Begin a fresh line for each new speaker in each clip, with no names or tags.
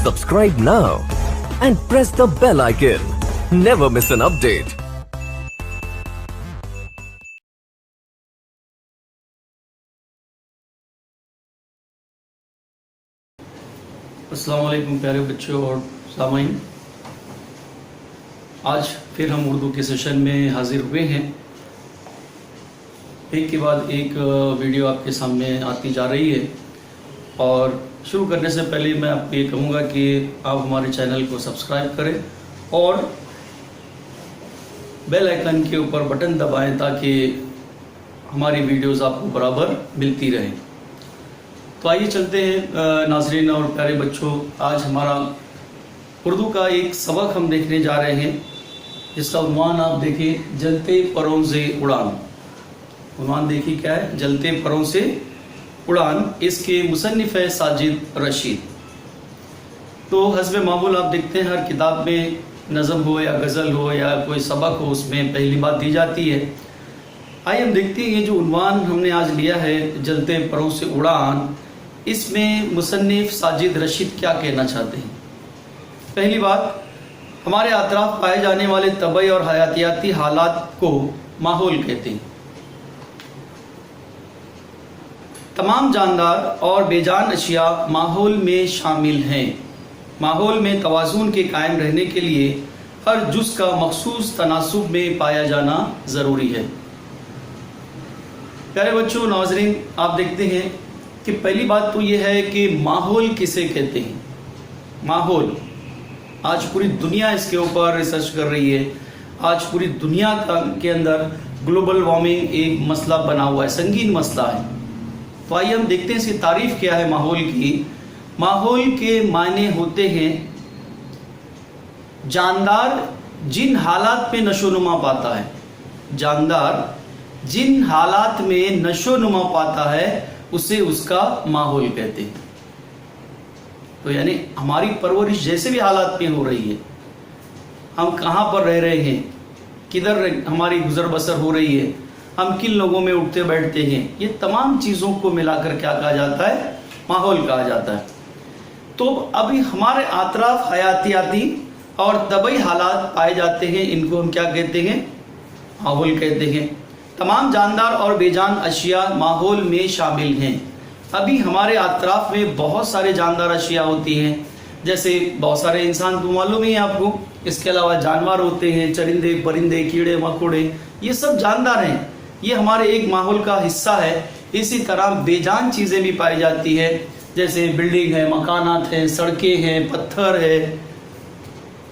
Subscribe now and press the bell icon. Never miss an update.
अस्सलाम वालेकुम प्यारे बच्चों और सामाइन। आज फिर हम उर्दू के सेशन में हाजिर हुए हैं। एक के बाद एक वीडियो आपके सामने आती जा रही है और शुरू करने से पहले मैं आपको ये कहूँगा कि आप हमारे चैनल को सब्सक्राइब करें और बेल आइकन के ऊपर बटन दबाएं ताकि हमारी वीडियोस आपको बराबर मिलती रहें। तो आइए चलते हैं नाज़रीन और प्यारे बच्चों, आज हमारा उर्दू का एक सबक हम देखने जा रहे हैं जिसका उन्वान आप देखिए, जलते परों से उड़ान। उन्वान देखिए क्या है, जलते परों से उड़ान। इसके मुसन्निफ़ है साजिद रशीद। तो हस्ब मामूल आप देखते हैं हर किताब में नज़म हो या गज़ल हो या कोई सबक हो, उसमें पहली बात दी जाती है। आइए हम देखते हैं ये जो उन्वान हमने आज लिया है, जलते परों से उड़ान, इसमें मुसन्निफ़ साजिद रशीद क्या कहना चाहते हैं। पहली बात, हमारे अतराफ पाए जाने वाले तबई और हयातियाती हालात को माहौल कहते हैं। तमाम जानदार और बेजान अशिया माहौल में शामिल हैं। माहौल में तवाज़ुन के कायम रहने के लिए हर जुज़ का मखसूस तनासुब में पाया जाना ज़रूरी है। प्यारे बच्चों, नाज़रीन, आप देखते हैं कि पहली बात तो ये है कि माहौल किसे कहते हैं। माहौल, आज पूरी दुनिया इसके ऊपर रिसर्च कर रही है। आज पूरी दुनिया के अंदर ग्लोबल वार्मिंग एक मसला बना हुआ है, संगीन मसला है। तो आइए हम देखते हैं इसकी तारीफ क्या है माहौल की। माहौल के मायने होते हैं जानदार जिन हालात में नशोनुमा पाता है। जानदार जिन हालात में नशोनुमा पाता है उसे उसका माहौल कहते हैं। तो यानी हमारी परवरिश जैसे भी हालात में हो रही है, हम कहाँ पर रह रहे हैं, किधर हमारी गुजर बसर हो रही है, हम किन लोगों में उठते बैठते हैं, ये तमाम चीज़ों को मिलाकर क्या कहा जाता है, माहौल कहा जाता है। तो अभी हमारे अतराफ हयातियाती और तबई हालात पाए जाते हैं, इनको हम क्या कहते हैं, माहौल कहते हैं। तमाम जानदार और बेजान अशिया माहौल में शामिल हैं। अभी हमारे अतराफ में बहुत सारे जानदार अशिया होती हैं, जैसे बहुत सारे इंसान तो मालूम ही है आपको, इसके अलावा जानवर होते हैं, चरिंदे परिंदे कीड़े मकोड़े, ये सब जानदार हैं, ये हमारे एक माहौल का हिस्सा है। इसी तरह बेजान चीज़ें भी पाई जाती है, जैसे बिल्डिंग है, मकानात हैं, सड़कें हैं, पत्थर है,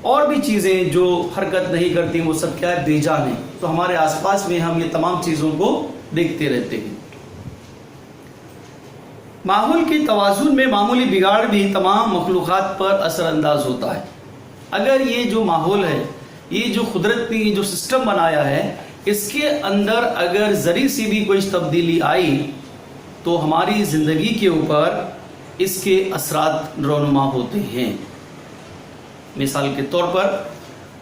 और भी चीज़ें जो हरकत नहीं करती वो सब क्या है, बेजान है। तो हमारे आसपास में हम ये तमाम चीज़ों को देखते रहते हैं। माहौल के तवाज़ुन में मामूली बिगाड़ भी तमाम मखलूक़ात पर असरअंदाज होता है। अगर ये जो माहौल है, ये जो कुदरत ने जो सिस्टम बनाया है, इसके अंदर अगर ज़री सी भी कोई तब्दीली आई तो हमारी ज़िंदगी के ऊपर इसके असरात रोनुमा होते हैं। मिसाल के तौर पर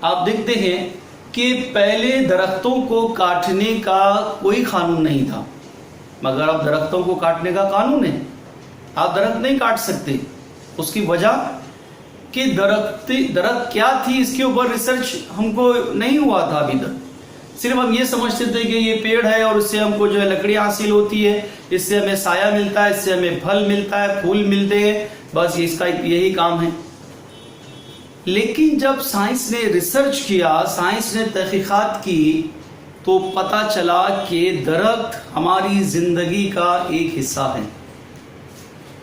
आप देखते हैं कि पहले दरख्तों को काटने का कोई कानून नहीं था, मगर अब दरख्तों को काटने का कानून है। आप दरख्त नहीं काट सकते। उसकी वजह कि दरख्त क्या थी, इसके ऊपर रिसर्च हमको नहीं हुआ था अभी तक। सिर्फ हम ये समझते थे कि ये पेड़ है और इससे हमको जो है लकड़ियाँ हासिल होती है, इससे हमें साया मिलता है, इससे हमें फल मिलता है, फूल मिलते हैं, बस इसका यही काम है। लेकिन जब साइंस ने रिसर्च किया, साइंस ने तहकीकात की, तो पता चला कि दरख्त हमारी ज़िंदगी का एक हिस्सा है।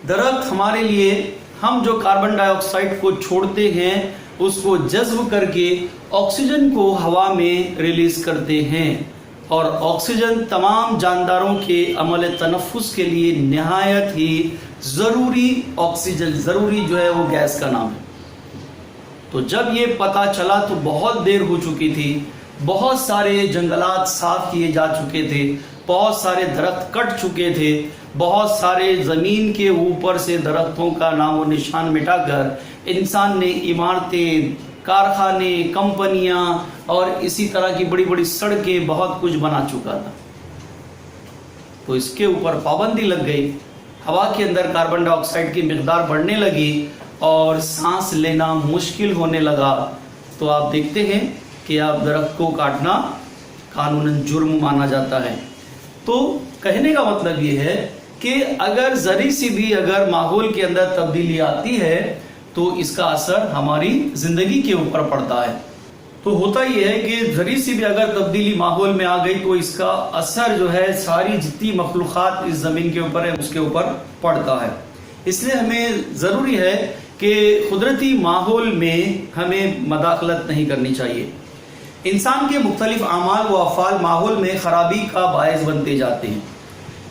दरख्त हमारे लिए, हम जो कार्बन डाइऑक्साइड को छोड़ते हैं उसको जज्ब करके ऑक्सीजन को हवा में रिलीज़ करते हैं, और ऑक्सीजन तमाम जानदारों के अमल तनफ़ुस के लिए नहायत ही ज़रूरी, ऑक्सीजन ज़रूरी जो है वो गैस का नाम है। तो जब ये पता चला तो बहुत देर हो चुकी थी, बहुत सारे जंगलात साफ किए जा चुके थे, बहुत सारे दरख्त कट चुके थे, बहुत सारे ज़मीन के ऊपर से दरख्तों का नामो निशान मिटाकर इंसान ने इमारतें, कारखाने, कंपनियां और इसी तरह की बड़ी बड़ी सड़कें, बहुत कुछ बना चुका था। तो इसके ऊपर पाबंदी लग गई, हवा के अंदर कार्बन डाइऑक्साइड की मिकदार बढ़ने लगी اور सांस लेना मुश्किल होने लगा तो आप देखते हैं कि अब दरख्त को काटना कानूनन जुर्म माना जाता है। तो कहने का मतलब ये है कि अगर ज़री सी भी अगर माहौल के अंदर तब्दीली आती है तो इसका असर हमारी ज़िंदगी के ऊपर पड़ता है। तो होता ये है कि ज़री सी भी अगर तब्दीली माहौल में आ गई तो इसका असर जो है सारी जितनी मखलूक़ात इस ज़मीन के ऊपर है उसके ऊपर पड़ता है। इसलिए हमें ज़रूरी है कि कुदरती माहौल में हमें मदाखलत नहीं करनी चाहिए। इंसान के मुख्तलिफ आमाल व अफ़ाल माहौल में ख़राबी का बायस बनते जाते हैं।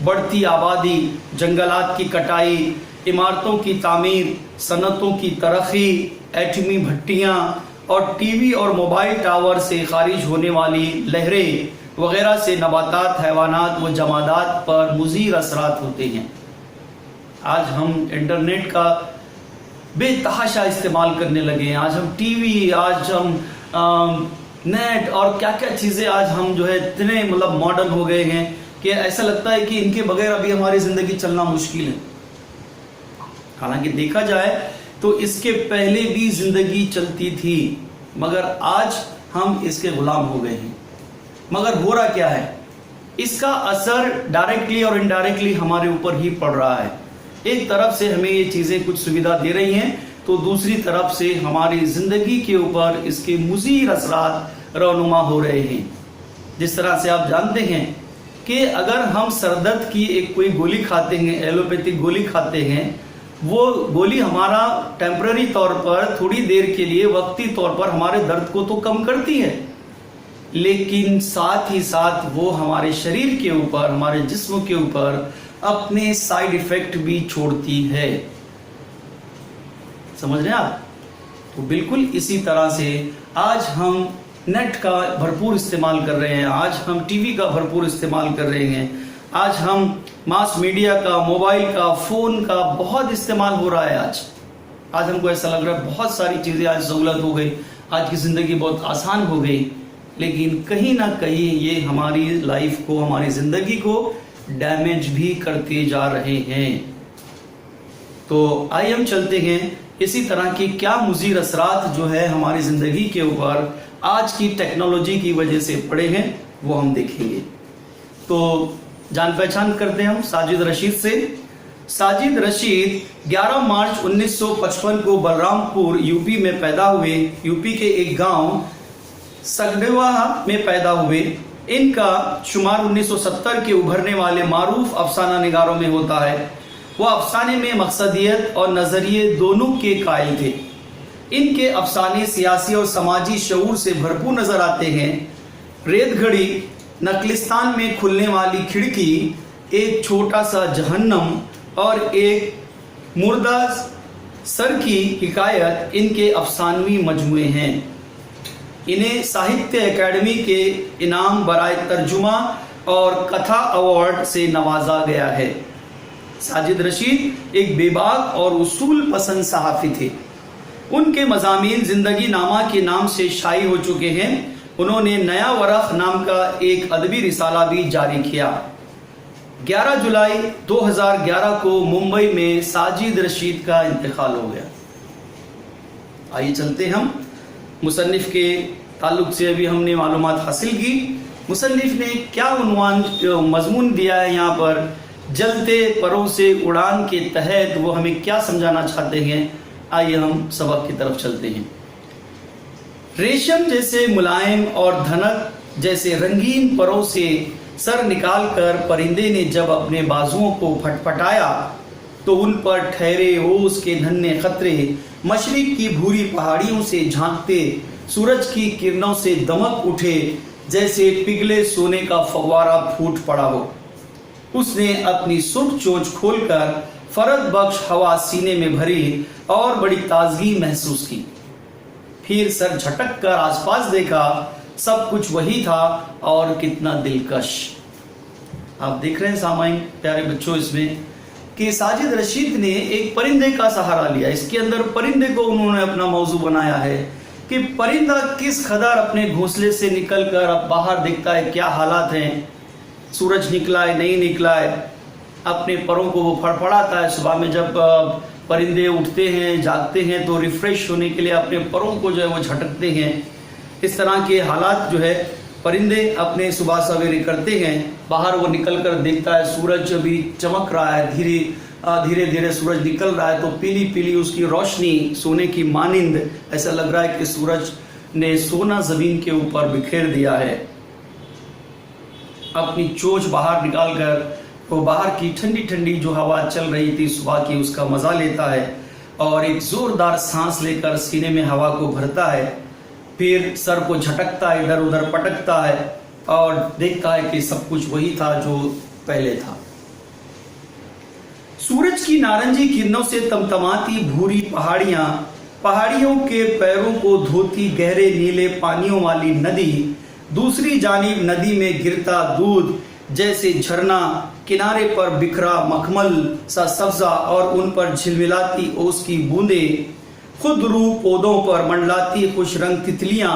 बढ़ती आबादी, जंगलात की कटाई, इमारतों की तामीर, सनतों की तरक्की, एटमी भट्टियाँ और टीवी और मोबाइल टावर से खारिज होने वाली लहरें वगैरह से नबातात, हैवानात व जमादात पर मुज़ीर असरात होते हैं। आज हम इंटरनेट का बेतहाशा इस्तेमाल करने लगे हैं। आज हम टीवी, आज हम नेट और क्या क्या चीज़ें आज हम जो है इतने मतलब मॉडर्न हो गए हैं कि ऐसा लगता है कि इनके बगैर अभी हमारी ज़िंदगी चलना मुश्किल है। हालांकि देखा जाए तो इसके पहले भी ज़िंदगी चलती थी, मगर आज हम इसके ग़ुलाम हो गए हैं। मगर हो रहा क्या है, इसका असर डायरेक्टली और इनडायरेक्टली हमारे ऊपर ही पड़ रहा है। एक तरफ से हमें ये चीज़ें कुछ सुविधा दे रही हैं तो दूसरी तरफ से हमारी ज़िंदगी के ऊपर इसके मुज़ीर असरात रौनुमा हो रहे हैं। जिस तरह से आप जानते हैं कि अगर हम सरदर्द की एक कोई गोली खाते हैं, एलोपैथिक गोली खाते हैं, वो गोली हमारा टेम्पररी तौर पर थोड़ी देर के लिए वक्ती तौर पर हमारे दर्द को तो कम करती है, लेकिन साथ ही साथ वो हमारे शरीर के ऊपर, हमारे जिस्म के ऊपर अपने साइड इफ़ेक्ट भी छोड़ती है। समझ रहे हैं आप? तो बिल्कुल इसी तरह से आज हम नेट का भरपूर इस्तेमाल कर रहे हैं, आज हम टीवी का भरपूर इस्तेमाल कर रहे हैं, आज हम मास मीडिया का, मोबाइल का, फ़ोन का बहुत इस्तेमाल हो रहा है। आज हमको ऐसा लग रहा है बहुत सारी चीज़ें आज सहूलत हो गई, आज की ज़िंदगी बहुत आसान हो गई, लेकिन कहीं ना कहीं ये हमारी लाइफ को, हमारी ज़िंदगी को डैमेज भी करते जा रहे हैं। तो आइए हम चलते हैं इसी तरह के क्या मुज़ीर असरात जो है हमारी ज़िंदगी के ऊपर आज की टेक्नोलॉजी की वजह से पड़े हैं, वो हम देखेंगे। तो जान पहचान करते हैं हम साजिद रशीद से। साजिद रशीद 11 मार्च 1955 को बलरामपुर यूपी में पैदा हुए। यूपी के एक गांव सगडेवा में पैदा हुए। इनका शुमार 1970 के उभरने वाले मारूफ अफसाना निगारों में होता है। वह अफसाने में मकसदियत और नज़रिए दोनों के कायल थे। इनके अफसाने सियासी और समाजी शऊर से भरपूर नज़र आते हैं। रेत घड़ी, नकलिस्तान में खुलने वाली खिड़की, एक छोटा सा जहन्नम और एक मुर्दा सर की हिकायत इनके अफसानवी मजमुए हैं। इन्हें साहित्य अकादमी के इनाम बराए तर्जुमा और कथा अवार्ड से नवाजा गया है। साजिद रशीद एक बेबाक और उसूल पसंद सहाफ़ी थे। उनके मज़ामीन ज़िंदगी नामा के नाम से शाई हो चुके हैं। उन्होंने नया वरक़ नाम का एक अदबी रिसाला भी जारी किया। 11 जुलाई 2011 को मुंबई में साजिद रशीद का इंतकाल हो गया। आइए चलते हम मुसन्निफ़ के ताल्लुक़ से अभी हमने मालूमात हासिल की। मुसन्निफ़ ने क्या उन्वान मज़मून दिया है यहाँ पर, जलते परों से उड़ान के तहत वो हमें क्या समझाना चाहते हैं, आइए हम सबक की तरफ चलते हैं। रेशम जैसे मुलायम और धनक जैसे रंगीन परों से सर निकालकर परिंदे ने जब अपने बाजुओं को फटफटाया तो उन पर ठहरे ओस के नन्हे खतरे मशरिक की भूरी पहाड़ियों से झांकते सूरज की किरणों से दमक उठे, जैसे पिघले सोने का फव्वारा फूट पड़ा हो। उसने अपनी सुर्ख चोंच खोलकर फरद बख्श हवा सीने में भरी और बड़ी ताजगी महसूस की। फिर सर झटक कर आसपास देखा, सब कुछ वही था और कितना दिलकश। आप देख रहे हैं सामाइन प्यारे बच्चों इसमें कि साजिद रशीद ने एक परिंदे का सहारा लिया। इसके अंदर परिंदे को उन्होंने अपना मौजू बनाया है कि परिंदा किस कदर अपने घोंसले से निकलकर अब बाहर देखता है क्या हालात हैं, सूरज निकला है नहीं निकला है, अपने परों को वो फड़फड़ाता है। सुबह में जब परिंदे उठते हैं, जागते हैं तो रिफ्रेश होने के लिए अपने परों को जो है वो झटकते हैं। इस तरह के हालात जो है परिंदे अपने सुबह सवेरे करते हैं। बाहर वो निकल कर देखता है सूरज अभी चमक रहा है, धीरे धीरे सूरज निकल रहा है, तो पीली पीली उसकी रोशनी सोने की मानिंद, ऐसा लग रहा है कि सूरज ने सोना जमीन के ऊपर बिखेर दिया है। अपनी चोंच बाहर निकालकर वो बाहर की ठंडी ठंडी जो हवा चल रही थी सुबह की, उसका मजा लेता है और एक जोरदार सांस लेकर सीने में हवा को भरता है। फिर सर को झटकता है, इधर उधर पटकता है और देखता है कि सब कुछ वही था जो पहले था। सूरज की नारंगी किरणों से तमतमाती भूरी पहाड़ियां, पहाड़ियों के पैरों को धोती गहरे नीले पानियों वाली नदी, दूसरी जानिब नदी में गिरता दूध जैसे झरना, किनारे पर बिखरा मखमल सा सब्जा और उन पर झिलमिलाती ओस की बूंदें, खुद रू पौधों पर मंडलाती खुश रंग तितलियां,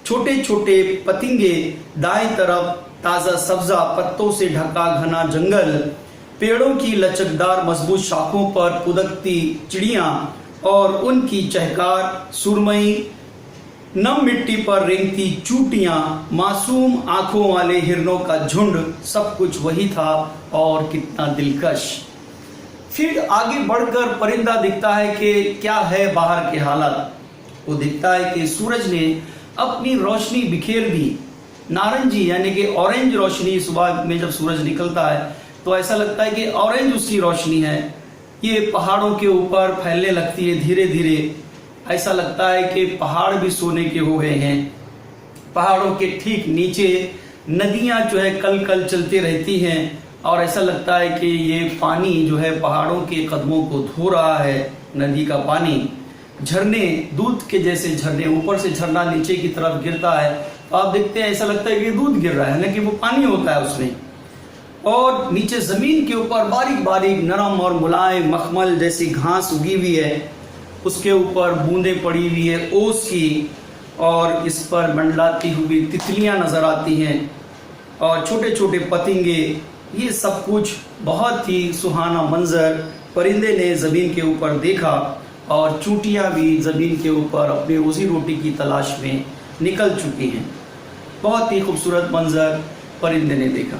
छोटे छोटे पतिंगे, दाएं तरफ ताजा सब्जा पत्तों से ढका घना जंगल, पेड़ों की लचकदार मजबूत शाखों पर पुदकती चिड़ियां और उनकी चहकार, सुरमई, नम मिट्टी पर रेंगती चूटियां, मासूम आंखों वाले हिरणों का झुंड, सब कुछ वही था और कितना दिलकश। फिर आगे बढ़कर परिंदा दिखता है कि क्या है बाहर के हालात। वो दिखता है कि सूरज ने अपनी रोशनी बिखेर दी, नारंगी यानी कि ऑरेंज रोशनी। सुबह में जब सूरज निकलता है तो ऐसा लगता है कि ऑरेंज उसकी रोशनी है, ये पहाड़ों के ऊपर फैलने लगती है धीरे धीरे। ऐसा लगता है कि पहाड़ भी सोने के हो गए हैं। पहाड़ों के ठीक नीचे नदियां जो है कल कल चलती रहती हैं और ऐसा लगता है कि ये पानी जो है पहाड़ों के कदमों को धो रहा है। नदी का पानी, झरने, दूध के जैसे झरने, ऊपर से झरना नीचे की तरफ गिरता है तो आप देखते हैं ऐसा लगता है कि दूध गिर रहा है, हालांकि वो पानी होता है उसमें। और नीचे जमीन के ऊपर बारीक बारीक नरम और मुलायम मखमल जैसी घास उगी हुई है, उसके ऊपर बूंदें पड़ी हुई है ओस की और इस पर मंडलाती हुई तितलियां नजर आती हैं और छोटे छोटे पतिंगे। ये सब कुछ बहुत ही सुहाना मंजर परिंदे ने ज़मीन के ऊपर देखा और चूंटियां भी ज़मीन के ऊपर अपने रोजी रोटी की तलाश में निकल चुकी हैं। बहुत ही खूबसूरत मंजर परिंदे ने देखा।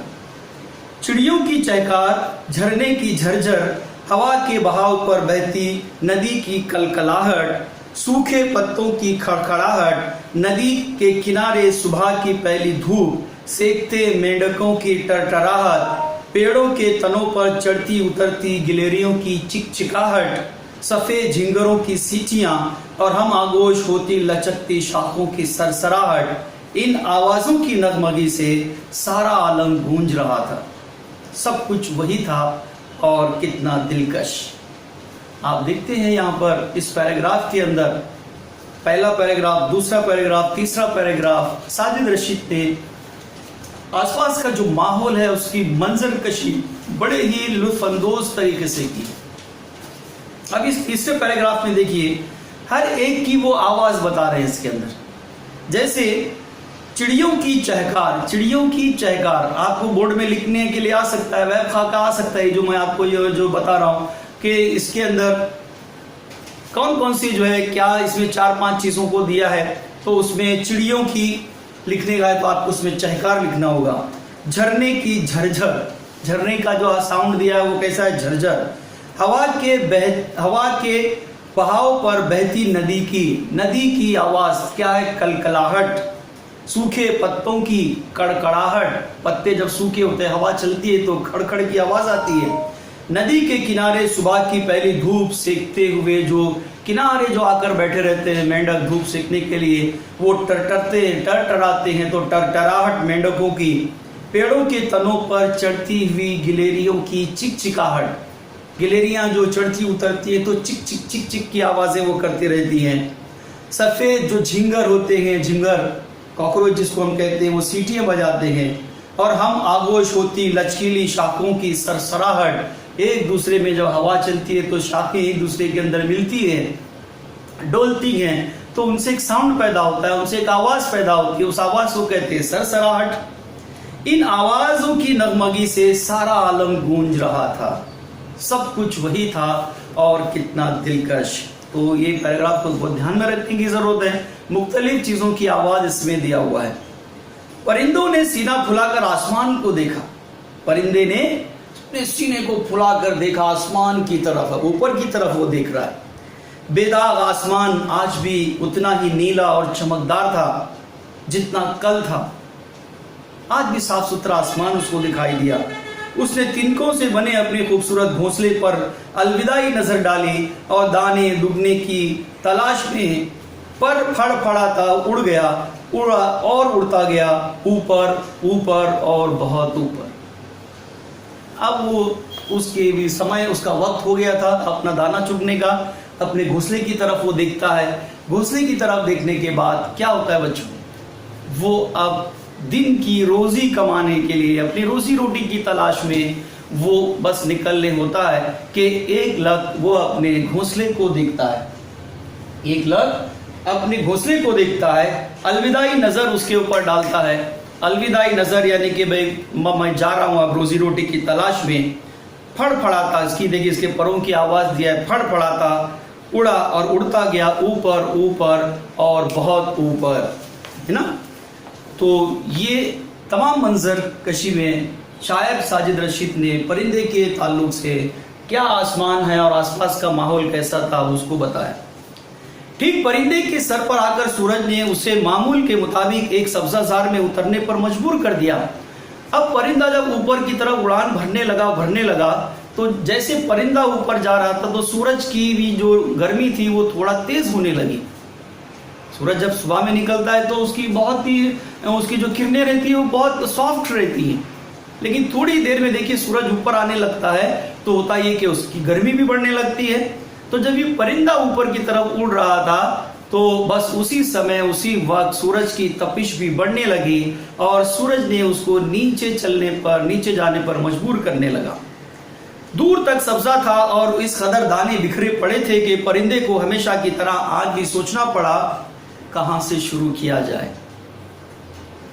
चिड़ियों की चहकार, झरने की झरझर, हवा के बहाव पर बहती नदी की कलकलाहट, सूखे पत्तों की खड़खड़ाहट, नदी के किनारे सुबह की पहली धूप, सेकते मेंढकों की टरटराहट, पेड़ों के तनों पर चढ़ती उतरती गिलहरियों की चिकचिकाहट, सफेद झिंगरों की सींचियां और हम आगोश होती लचकती शाखों की सरसराहट। इन आवाजों की नगमगी से सारा आलम गूंज रहा था। सब कुछ वही था और कितना दिलकश। आप देखते हैं यहाँ पर इस पैराग्राफ के अंदर, पहला पैराग्राफ, दूसरा पैराग्राफ, तीसरा पैराग्राफ, साजिद रशीद ने आसपास का जो माहौल है उसकी मंजरकशी बड़े ही लुत्फानंदोज तरीके से की। अब इस तीसरे पैराग्राफ में देखिए, हर एक की वो आवाज बता रहे हैं इसके अंदर। जैसे चिड़ियों की चहकार, चिड़ियों की चहकार आपको बोर्ड में लिखने के लिए आ सकता है, वेब खाका आ सकता है, जो मैं आपको ये जो बता रहा हूँ कि इसके अंदर कौन कौन सी जो है, क्या इसमें 4-5 चीज़ों को दिया है। तो उसमें चिड़ियों की लिखने का है तो आपको उसमें चहकार लिखना होगा। झरने की झरझर, झरने का जो साउंड दिया है वो कैसा है, झरझर। हवा के बहाव पर बहती नदी की आवाज़ क्या है, कलकलाहट। सूखे पत्तों की कड़कड़ाहट, पत्ते जब सूखे होते हैं हवा चलती है तो खड़खड़ की आवाज आती है। नदी के किनारे सुबह की पहली धूप सेकते हुए जो किनारे जो आकर बैठे रहते हैं मेंढक धूप सेकने के लिए, वो टरटराते हैं तो टरटराहट मेंढकों की। पेड़ों के तनों पर चढ़ती हुई गिलहरियों की चिकचिकाहट, गिलहरियां जो चढ़ती उतरती है तो चिक चिक चिक चिक की आवाजें वो करती रहती हैं। सफेद जो झिंगर होते हैं, झिंगर कॉकरोच जिसको हम कहते हैं, वो सीटियां बजाते हैं। और हम आगोश होती लचकीली शाखों की सरसराहट, एक दूसरे में जब हवा चलती है तो शाखें एक दूसरे के अंदर मिलती हैं, डोलती हैं, तो उनसे एक साउंड पैदा होता है, उनसे एक आवाज पैदा होती है, उस आवाज को कहते हैं सरसराहट। इन आवाजों की नगमगी से सारा आलम गूंज रहा था। सब कुछ वही था اور کتنا دلکش. تو یہ پیراگراف کو بہت دھیان میں رکھنے کی ضرورت ہے. مختلف چیزوں کی آواز اس میں دیا ہوا ہے. پرندوں نے سینہ پھلا کر آسمان کو دیکھا. پرندے نے اپنے سینے کو پھلا کر دیکھا آسمان کی طرف, اوپر کی طرف وہ دیکھ رہا ہے. بے داغ آسمان آج بھی اتنا ہی نیلا اور چمکدار تھا جتنا کل تھا. آج بھی صاف ستھرا آسمان اس کو دکھائی دیا. اس نے تنکوں سے بنے اپنے خوبصورت گھونسلے پر الوداعی نظر ڈالی اور دانے ڈوبنے کی تلاش میں پر پھڑ پھڑاتا اڑ گیا, اڑا اور اڑتا گیا اوپر اوپر اور بہت اوپر. اب وہ اس کے بھی سمے, اس کا وقت ہو گیا تھا اپنا دانہ چگنے کا. اپنے گھونسلے کی طرف وہ دیکھتا ہے. گھونسلے کی طرف دیکھنے کے بعد کیا ہوتا ہے بچوں, وہ اب دن کی روزی کمانے کے لیے اپنی روزی روٹی کی تلاش میں وہ بس نکلنے ہوتا ہے کہ ایک لگ وہ اپنے گھونسلے کو دیکھتا ہے. ایک لگ اپنے گھونسلے کو دیکھتا ہے, الوداعی نظر اس کے اوپر ڈالتا ہے. الوداعی نظر یعنی کہ بھائی میں جا رہا ہوں اب روزی روٹی کی تلاش میں. پھڑ پھڑاتا, اس کی دیکھیے اس کے پروں کی آواز دیا ہے, پھڑ پھڑاتا اڑا اور اڑتا گیا اوپر اوپر اور بہت اوپر, ہے نا. تو یہ تمام منظر کشی میں شاعر ساجد رشید نے پرندے کے تعلق سے کیا آسمان ہے اور آس پاس کا ماحول کیسا تھا اس کو بتایا. ٹھیک پرندے کے سر پر آ کر سورج نے اسے معمول کے مطابق ایک سبزہ زار میں اترنے پر مجبور کر دیا. اب پرندہ جب اوپر کی طرف اڑان بھرنے لگا تو جیسے پرندہ اوپر جا رہا تھا تو سورج کی بھی جو گرمی تھی وہ تھوڑا تیز ہونے لگی. سورج جب صبح میں نکلتا ہے تو اس کی بہت ہی اس کی جو کرنیں رہتی ہیں وہ بہت سافٹ رہتی ہیں, لیکن تھوڑی دیر میں دیکھیے سورج اوپر آنے لگتا ہے تو ہوتا یہ کہ اس کی گرمی بھی بڑھنے لگتی ہے. تو جب یہ پرندہ اوپر کی طرف اڑ رہا تھا تو بس اسی سمے اسی وقت سورج کی تپش بھی بڑھنے لگی اور سورج نے اس کو نیچے جانے پر مجبور کرنے لگا. دور تک سبزہ تھا اور اس قدر دانے بکھرے پڑے تھے کہ پرندے کو ہمیشہ کی طرح آج بھی سوچنا پڑا کہاں سے شروع کیا جائے.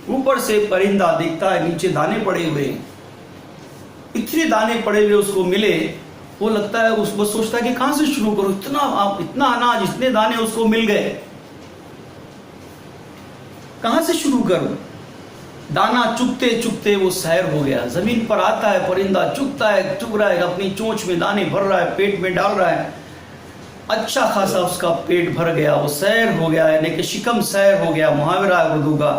اوپر سے پرندہ دیکھتا ہے نیچے دانے پڑے ہوئے, اتنے دانے پڑے ہوئے اس کو ملے, وہ لگتا ہے اس کو سوچتا ہے کہ کہاں سے شروع کروں, اتنا اناج اتنے دانے اس کو مل گئے, کہاں سے شروع کروں. دانا چگتے چگتے وہ سیر ہو گیا. زمین پر آتا ہے پرندہ, چگ رہا ہے, اپنی چونچ میں دانے بھر رہا ہے, پیٹ میں ڈال رہا ہے. اچھا خاصا اس کا پیٹ بھر گیا, وہ سیر ہو گیا, یعنی کہ شکم سیر ہو گیا. محاورہ ہے اردو کا,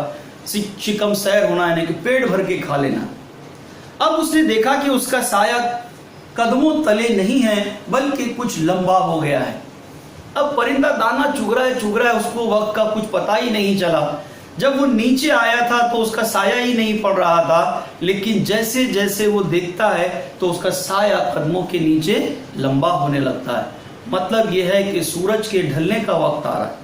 شکم سیر ہونا یعنی کہ پیٹ بھر کے کھا لینا. اب اس نے دیکھا کہ اس کا سایہ قدموں تلے نہیں ہے بلکہ کچھ لمبا ہو گیا ہے. اب پرندہ دانا چگ رہا ہے, اس کو وقت کا کچھ پتہ ہی نہیں چلا. جب وہ نیچے آیا تھا تو اس کا سایہ ہی نہیں پڑ رہا تھا, لیکن جیسے جیسے وہ دیکھتا ہے تو اس کا سایہ قدموں کے نیچے لمبا ہونے لگتا ہے. مطلب یہ ہے کہ سورج کے ڈھلنے کا وقت آ رہا ہے.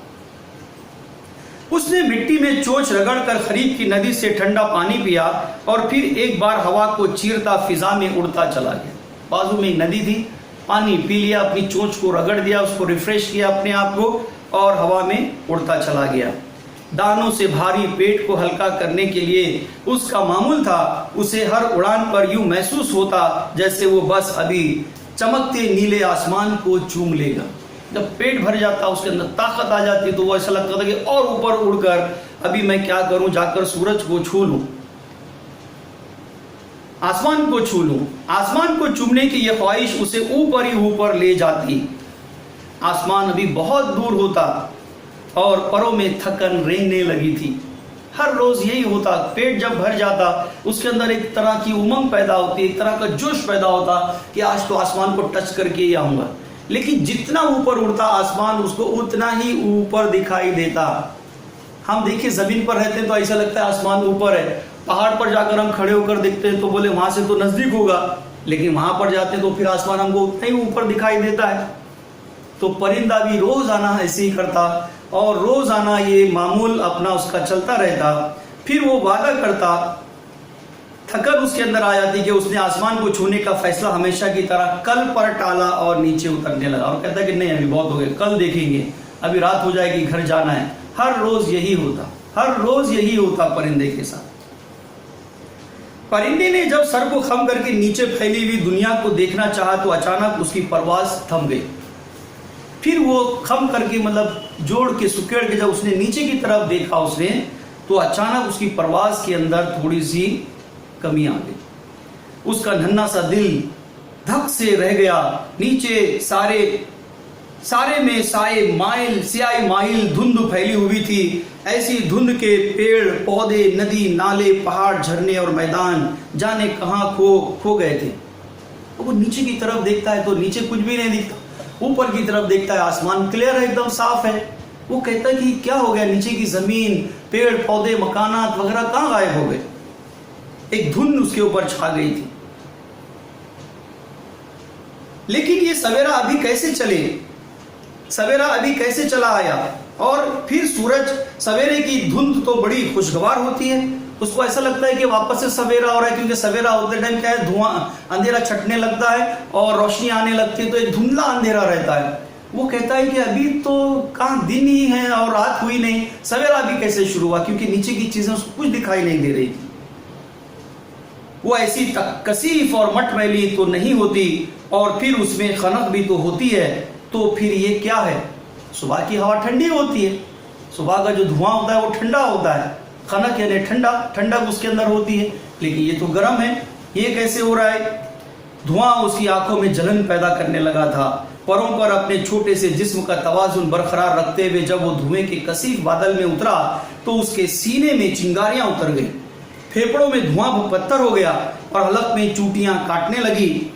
اس نے مٹی میں چونچ رگڑ کر خریف کی ندی سے ٹھنڈا پانی پیا اور پھر ایک بار ہوا کو چیرتا فضا میں اڑتا چلا گیا. بازو میں ایک ندی تھی, پانی پی لیا, اپنی چونچ کو رگڑ دیا, اس کو ریفریش کیا اپنے آپ کو اور ہوا میں اڑتا چلا گیا. دانوں سے بھاری پیٹ کو ہلکا کرنے کے لیے اس کا معمول تھا. اسے ہر اڑان پر یوں محسوس ہوتا جیسے وہ بس ابھی چمکتے نیلے آسمان کو چوم لے گا. جب پیٹ بھر جاتا اس کے اندر طاقت آ جاتی تو وہ ایسا لگتا تھا کہ اور اوپر اڑ کر ابھی میں کیا کروں, جا کر سورج کو چھو لوں, آسمان کو چھو لوں. آسمان کو چومنے کی یہ خواہش اسے اوپر ہی اوپر لے جاتی. آسمان ابھی بہت دور ہوتا اور پروں میں تھکن رینگنے لگی تھی. ہر روز یہی ہوتا, پیٹ جب بھر جاتا اس کے اندر ایک طرح کی امنگ پیدا ہوتی, ایک طرح کا جوش پیدا ہوتا کہ آج تو آسمان کو ٹچ کر کے ہی آؤں گا. لیکن جتنا اوپر اڑتا آسمان اس کو اتنا ہی اوپر دکھائی دیتا. ہم دیکھیں زمین پر رہتے ہیں تو ایسا لگتا ہے آسمان اوپر ہے, پہاڑ پر جا کر ہم کھڑے ہو کر دیکھتے ہیں تو بولے وہاں سے تو نزدیک ہوگا, لیکن وہاں پر جاتے ہیں تو پھر آسمان ہم کو اتنا ہی اوپر دکھائی دیتا ہے. تو پرندہ بھی روزانہ ایسے ہی کرتا اور روزانہ یہ معمول اپنا اس کا چلتا رہتا. پھر وہ وعدہ کرتا, تھکن اس کے اندر آ جاتی کہ اس نے آسمان کو چھونے کا فیصلہ ہمیشہ کی طرح کل پر ٹالا اور نیچے اترنے لگا اور کہتا کہ نہیں ابھی بہت ہو گئے, کل دیکھیں گے, ابھی رات ہو جائے گی, گھر جانا ہے. ہر روز یہی ہوتا پرندے کے ساتھ. پرندے نے جب سر کو خم کر کے نیچے پھیلی ہوئی دنیا کو دیکھنا چاہا تو اچانک اس کی پرواز تھم گئی. پھر وہ خم کر کے مطلب جوڑ کے سکیڑ کے جب اس نے نیچے کی طرف دیکھا اس نے تو اچانک اس کی پرواز کے اندر تھوڑی سی کمی آ گئی. اس کا ننھا سا دل دھک سے رہ گیا. نیچے سارے میں سیاہی مائل دھند پھیلی ہوئی تھی. ایسی دھند کے پیڑ پودے ندی نالے پہاڑ جھرنے اور میدان جانے کہاں کھو گئے تھے. وہ نیچے کی طرف دیکھتا ہے تو نیچے کچھ بھی نہیں دکھتا. اوپر کی طرف دیکھتا ہے آسمان کلیئر ہے, ایک دم صاف ہے. وہ کہتا ہے کہ کیا ہو گیا, نیچے کی زمین پیڑ پودے مکانات وغیرہ کہاں غائب ہو گئے. ایک دھند اس کے اوپر چھا گئی تھی. لیکن یہ سویرا ابھی کیسے چلا آیا. اور پھر سورج, سویرے کی دھند تو بڑی خوشگوار ہوتی ہے. اس کو ایسا لگتا ہے کہ واپس سے سویرا ہو رہا ہے, کیونکہ سویرا ہوتے ٹائم کیا ہے, دھواں اندھیرا چھٹنے لگتا ہے اور روشنی آنے لگتی ہے تو ایک دھندلا اندھیرا رہتا ہے. وہ کہتا ہے کہ ابھی تو کہاں دن ہی ہے اور رات ہوئی نہیں, سویرا ابھی کیسے شروع ہوا, کیونکہ نیچے کی چیزیں اس کو کچھ دکھائی نہیں دے رہی تھی. وہ ایسی کثیف اور مٹ میلی تو نہیں ہوتی اور پھر اس میں خنق بھی تو ہوتی ہے. تو پھر یہ کیا ہے, صبح کی ہوا ٹھنڈی ہوتی ہے, صبح کا جو دھواں ہوتا ہے وہ ٹھنڈا ہوتا ہے. خنق یعنی ٹھنڈک اس کے اندر ہوتی ہے, لیکن یہ تو گرم ہے. یہ کیسے ہو رہا ہے. دھواں اس کی آنکھوں میں جلن پیدا کرنے لگا تھا. پروں پر اپنے چھوٹے سے جسم کا توازن برقرار رکھتے ہوئے جب وہ دھوئیں کے کثیف بادل میں اترا تو اس کے سینے میں چنگاریاں اتر گئی, پھیپڑوں میں دھواں پتھر ہو گیا اور حلق میں چوٹیاں کاٹنے لگی.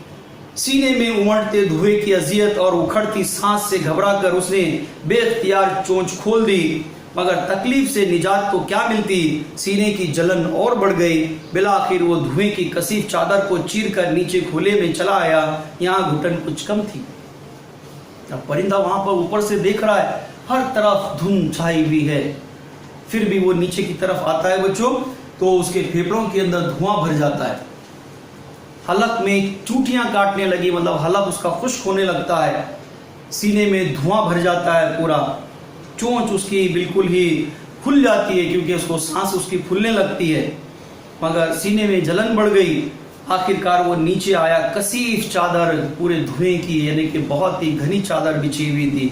سینے میں امڑتے دھوئے کی اذیت اور اکھڑتی سانس سے گھبرا کر اس نے بے اختیار چونچ کھول دی, مگر تکلیف سے نجات تو کیا ملتی. سینے کی جلن اور بڑھ گئی. بالآخر وہ دھوئیں کی کثیف چادر کو چیر کر نیچے کھلے میں چلا آیا. یہاں گھٹن کچھ کم تھی. اب پرندہ وہاں پر اوپر سے دیکھ رہا ہے, ہر طرف دھند چھائی ہوئی ہے. پھر بھی وہ نیچے کی طرف آتا ہے بچوں تو اس کے پھیپڑوں کے اندر دھواں بھر جاتا ہے. حلق میں چوٹیاں کاٹنے لگی, مطلب حلق اس کا خشک ہونے لگتا ہے. سینے میں دھواں بھر جاتا ہے پورا. چونچ اس کی بالکل ہی کھل جاتی ہے کیونکہ اس کو سانس اس کی پھولنے لگتی ہے, مگر سینے میں جلن بڑھ گئی. آخرکار وہ نیچے آیا. کثیف چادر پورے دھوئیں کی, یعنی کہ بہت ہی گھنی چادر بچھی ہوئی تھی.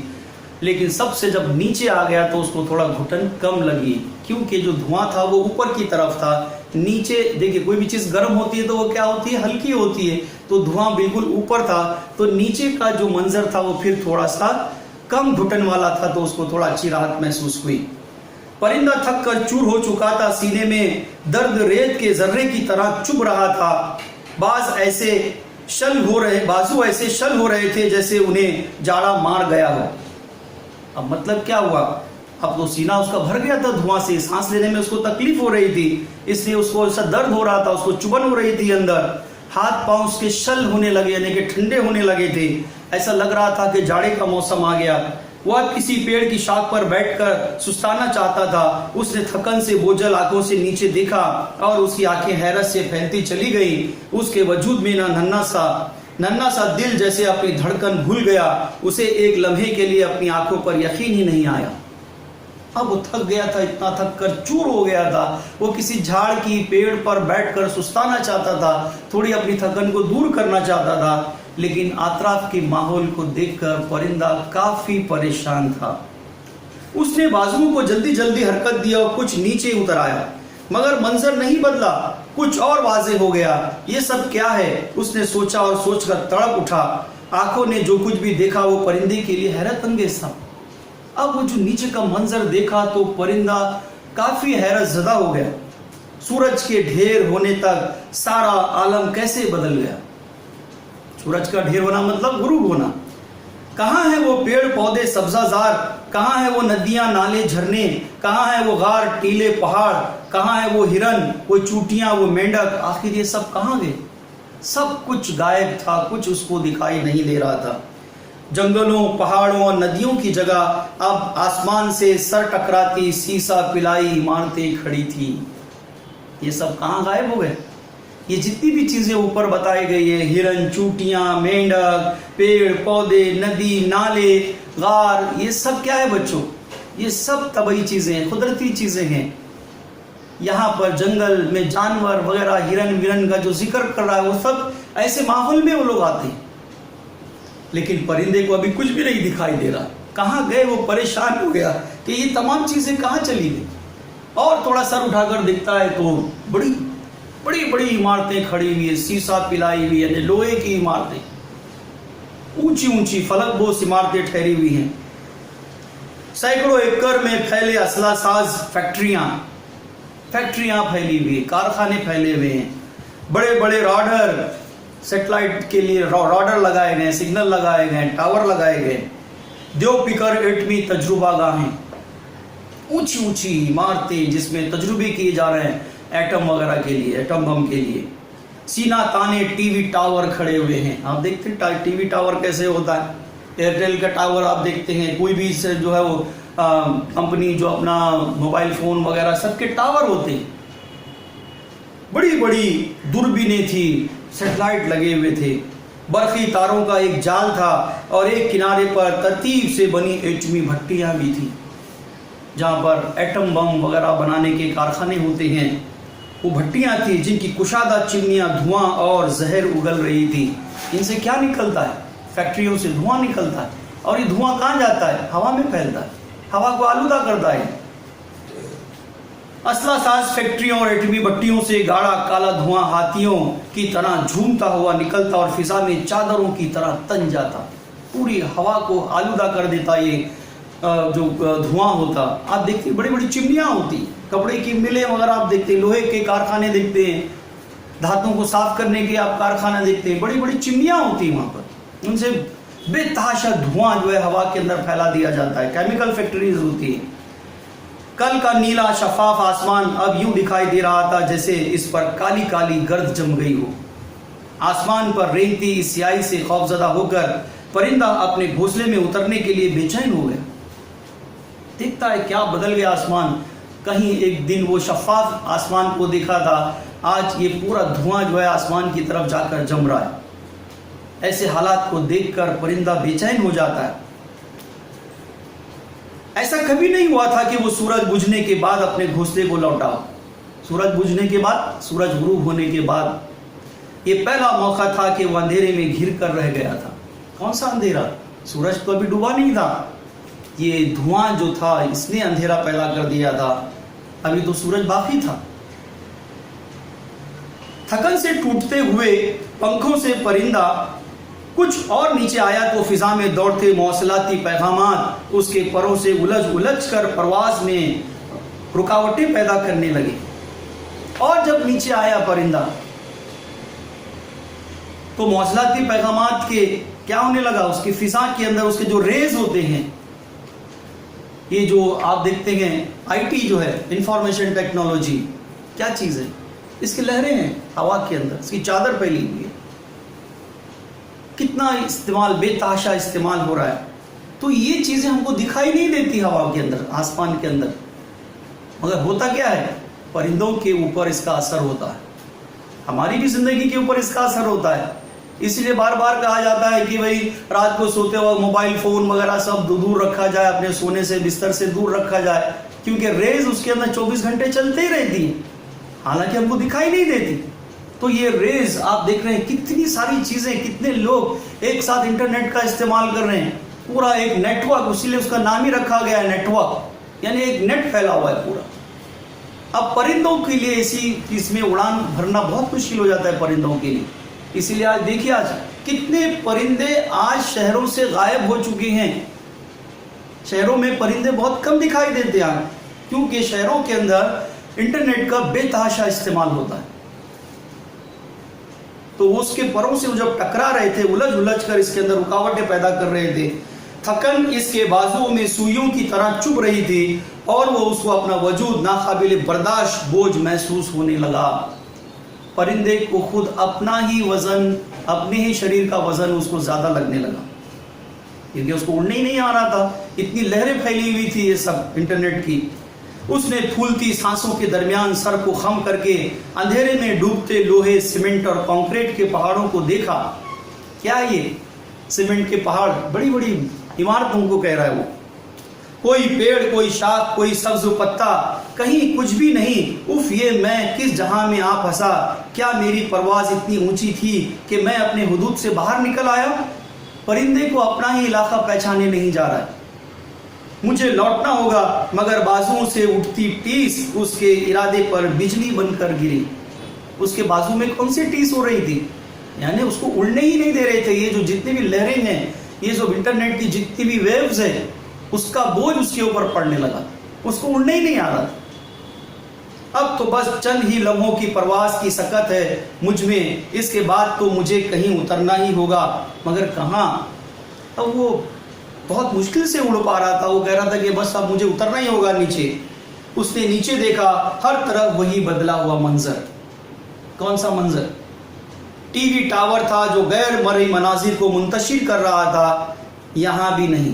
لیکن سب سے جب نیچے آ گیا تو اس کو تھوڑا گھٹن کم لگی, کیونکہ جو دھواں تھا وہ اوپر کی طرف تھا. نیچے دیکھیے کوئی بھی چیز گرم ہوتی ہے تو وہ کیا ہوتی ہے, ہلکی ہوتی ہے. تو دھواں بالکل اوپر تھا تو نیچے کا جو منظر تھا وہ پھر تھوڑا سا کم گھٹن والا تھا, تو اس کو تھوڑا اچھی راحت محسوس ہوئی. پرندہ تھک کر چور ہو چکا تھا. سینے میں درد ریت کے ذرے کی طرح چبھ رہا تھا. بازو ایسے شل ہو رہے تھے جیسے انہیں جاڑا مار گیا ہو. اب مطلب کیا ہوا, اب تو سینہ اس کا بھر گیا تھا دھواں سے, سانس لینے میں اس کو تکلیف ہو رہی تھی, اس لیے اس کو ایسا درد ہو رہا تھا, اس کو چبھن ہو رہی تھی اندر. ہاتھ پاؤں اس کے شل ہونے لگے, یعنی کہ ٹھنڈے ہونے لگے تھے. ایسا لگ رہا تھا کہ جاڑے کا موسم آ گیا. وہ اب کسی پیڑ کی شاخ پر بیٹھ کر سستانا چاہتا تھا. اس نے تھکن سے بوجھل آنکھوں سے نیچے دیکھا اور اس کی آنکھیں حیرت سے پھیلتی چلی گئی. اس کے وجود میں ننھا سا دل جیسے اپنی دھڑکن بھول گیا. اسے ایک لمحے کے لیے اپنی آنکھوں پر یقین ہی نہیں آیا. اب وہ تھک گیا تھا, اتنا تھک کر چور ہو گیا تھا. وہ کسی جھاڑ کی پیڑ پر بیٹھ کر سستانا چاہتا تھا, تھوڑی اپنی تھکن کو دور کرنا چاہتا تھا. لیکن اطراف کے ماحول کو دیکھ کر پرندہ کافی پریشان تھا. اس نے بازوؤں کو جلدی جلدی حرکت دیا اور کچھ نیچے اتر آیا, مگر منظر نہیں بدلا, کچھ اور واضح ہو گیا. یہ سب کیا ہے, اس نے سوچا اور سوچ کر تڑپ اٹھا. آنکھوں نے جو کچھ بھی دیکھا وہ پرندے کے لیے حیرت انگیز تھا. اب وہ جو نیچے کا منظر دیکھا تو پرندہ کافی حیرت زدہ ہو گیا. سورج کے ڈھیر ہونے تک سارا عالم کیسے بدل گیا. سورج کا ڈھیر ہونا مطلب غروب ہونا. کہاں ہے وہ پیڑ پودے سبزہ زار, کہاں ہے وہ ندیاں نالے جھرنے, کہاں ہے وہ غار ٹیلے پہاڑ, کہاں ہے وہ ہرن, وہ چوٹیاں, وہ مینڈک, آخر یہ سب کہاں گئے. سب کچھ غائب تھا, کچھ اس کو دکھائی نہیں دے رہا تھا. جنگلوں پہاڑوں اور ندیوں کی جگہ اب آسمان سے سر ٹکراتی سیسا پلائی عمارتیں کھڑی تھی. یہ سب کہاں غائب ہو گئے. یہ جتنی بھی چیزیں اوپر بتائی گئی ہیں, ہرن, چوٹیاں, مینڈک, پیڑ پودے, ندی نالے, غار, یہ سب کیا ہے بچوں, یہ سب طبعی چیزیں ہیں, قدرتی چیزیں ہیں. یہاں پر جنگل میں جانور وغیرہ, ہرن ورن کا جو ذکر کر رہا ہے وہ سب ایسے ماحول میں وہ لوگ آتے ہیں. लेकिन परिंदे को अभी कुछ भी नहीं दिखाई दे रहा। कहाँ गए वो, परेशान हो गया कि ये तमाम चीज़ें कहाँ चली गई। और थोड़ा सर उठाकर देखता है तो बड़ी बड़ी बड़ी इमारतें खड़ी हुई है, शीशा पिलाई हुई है, लोहे की इमारतें, ऊंची ऊंची फलकबोस इमारतें ठहरी हुई हैं। सैकड़ों एकड़ में फैले असला साज फैक्ट्रियां फैली हुई है, कारखाने फैले हुए हैं, बड़े बड़े रॉडर, सैटेलाइट के लिए रॉडर लगाए गए, सिग्नल लगाए गए, टावर लगाए गए, देव पिकर एटमी तजुर्बागाहें, ऊंची ऊंची इमारतें जिसमें तजुर्बे किए जा रहे हैं एटम वगैरह के लिए, एटम बम के लिए। सीना ताने टीवी टावर खड़े हुए हैं। आप देखते हैं टीवी टावर कैसे होता है, एयरटेल का टावर आप देखते हैं, कोई भी इससे जो है वो कंपनी जो अपना मोबाइल फ़ोन वगैरह सबके टावर होते हैं। बड़ी बड़ी दूरबीनें थी, सैटेलाइट लगे हुए थे, बर्फी तारों का एक जाल था और एक किनारे पर तरतीब से बनी एटमी भट्टियाँ भी थी जहाँ पर एटम बम वगैरह बनाने के कारखाने होते हैं। वो भट्टियाँ थी जिनकी कुशादा चिमनियाँ धुआं और जहर उगल रही थी। इनसे क्या निकलता है? फैक्ट्रियों से धुआं निकलता है और ये धुआं कहाँ जाता है? हवा में फैलता है, हवा को आलूदा करता है। असला साज फैक्ट्रियों और एटमी भट्टियों से गाढ़ा काला धुआं हाथियों की तरह झूमता हुआ निकलता और फिजा में चादरों की तरह तन जाता, पूरी हवा को आलूदा कर देता। ये जो धुआं होता, आप देखते बड़ी बड़ी चिमनियाँ होती, कपड़े की मिलें वगैरह आप देखते हैं, लोहे के कारखाने देखते हैं, धातुओं को साफ करने के आप कारखाने देखते हैं, बड़ी बड़ी चिमनियाँ होती हैं वहाँ पर। उनसे बेतहाशा धुआं जो है हवा के अंदर फैला दिया जाता है। केमिकल फैक्ट्रीज होती है। कल का नीला शफाफ आसमान अब यूं दिखाई दे रहा था जैसे इस पर काली काली गर्द जम गई हो। आसमान पर रेंगती इस स्याही से खौफजदा होकर परिंदा अपने घोंसले में उतरने के लिए बेचैन हो गया। देखता है क्या बदल गया आसमान। कहीं एक दिन वो शफाफ आसमान को देखा था, आज ये पूरा धुआं जो है आसमान की तरफ जाकर जम रहा है। ऐसे हालात को देखकर परिंदा बेचैन हो जाता है। ऐसा कभी नहीं हुआ था कि वो सूरज बुझने के बाद अपने घोंसले को लौटा। सूरज बुझने के बाद, सूरज गुरूब होने के बाद ये पहला मौका था कि वो अंधेरे में घिर कर रह गया था। कौन सा अंधेरा? सूरज तो अभी डूबा नहीं था। ये धुआं जो था इसने अंधेरा पैदा कर दिया था, अभी तो सूरज बाकी था। थकन से टूटते हुए पंखों से परिंदा कुछ और नीचे आया तो फिजा में दौड़ते मौसलाती पैगामात उसके परों से उलझ उलझ कर परवाज में रुकावटें पैदा करने लगे। और जब नीचे आया परिंदा तो मौसलाती पैगामात के क्या होने लगा, उसकी फिजा के अंदर उसके जो रेज होते हैं, ये जो आप देखते हैं आईटी जो है, इंफॉर्मेशन टेक्नोलॉजी, क्या चीज़ है, इसकी लहरें हैं हवा के अंदर, इसकी चादर फैली हुई है। कितना इस्तेमाल, बेतहाशा इस्तेमाल हो रहा है। तो ये चीज़ें हमको दिखाई नहीं देती हवा के अंदर, आसमान के अंदर, मगर होता क्या है, परिंदों के ऊपर इसका असर होता है, हमारी भी जिंदगी के ऊपर इसका असर होता है। इसलिए बार बार कहा जाता है कि भाई रात को सोते वक्त मोबाइल फ़ोन वगैरह सब दूर रखा जाए, अपने सोने से बिस्तर से दूर रखा जाए, क्योंकि रेज उसके अंदर 24 घंटे चलते ही रहती हैं, हालांकि हमको दिखाई नहीं देती। तो ये रेज आप देख रहे हैं, कितनी सारी चीज़ें, कितने लोग एक साथ इंटरनेट का इस्तेमाल कर रहे हैं, पूरा एक नेटवर्क, उसीलिए उसका नाम ही रखा गया है नेटवर्क, यानी एक नेट फैला हुआ है पूरा। अब परिंदों के लिए इसी इसमें उड़ान भरना बहुत मुश्किल हो जाता है परिंदों के लिए। इसीलिए आज देखिए, आज कितने परिंदे आज शहरों से गायब हो चुके हैं। शहरों में परिंदे बहुत कम दिखाई देते हैं, क्योंकि शहरों के अंदर इंटरनेट का बेतहाशा इस्तेमाल होता है। तो उसके परों से वो जब टकरा रहे थे, उलझ उलझ कर इसके अंदर रुकावटें पैदा कर रहे थे, थकन इसके बाजुओं में सुइयों की तरह चुभ रही थी और वो उसको अपना वजूद नाकाबिले बर्दाश्त बोझ महसूस होने लगा। परिंदे को खुद अपना ही वजन, अपने ही शरीर का वजन उसको ज़्यादा लगने लगा, क्योंकि उसको उड़ने ही नहीं आ रहा था, इतनी लहरें फैली हुई थी ये सब इंटरनेट की। उसने फूलती सांसों के दरमियान सर को खम करके अंधेरे में डूबते लोहे, सीमेंट और कंक्रीट के पहाड़ों को देखा। क्या ये सीमेंट के पहाड़, बड़ी बड़ी इमारतों को कह रहा है वो। कोई पेड़, कोई शाख, कोई सब्ज पत्ता, कहीं कुछ भी नहीं। उफ, ये मैं किस जहां में आ फंसा। क्या मेरी परवाज इतनी ऊंची थी कि मैं अपने हुदूद से बाहर निकल आया? परिंदे को अपना ही इलाका पहचाने नहीं जा रहा है। मुझे लौटना होगा, मगर बाजुओं से उठती टीस उसके इरादे पर बिजली बनकर गिरी। उसके बाजू में कौन सी टीस हो रही थी? यानी उसको उड़ने ही नहीं दे रहे थे। ये जो जितनी भी लहरें हैं, ये जो इंटरनेट की जितनी भी वेव्स है, उसका बोझ उसके ऊपर पड़ने लगा, उसको उड़ने ही नहीं आ रहा था। अब तो बस चंद ही लम्हों की प्रवास की सकत है मुझ में, इसके बाद तो मुझे कहीं उतरना ही होगा, मगर कहाँ? अब वो बहुत मुश्किल से उड़ पा रहा था। वो कह रहा था कि बस अब मुझे उतरना ही होगा नीचे। उसने नीचे देखा, हर तरफ वही बदला हुआ मंजर। कौन सा मंजर? टीवी टावर था जो गैर मरई मनाजिर को मुंतशिर कर रहा था, यहाँ भी नहीं।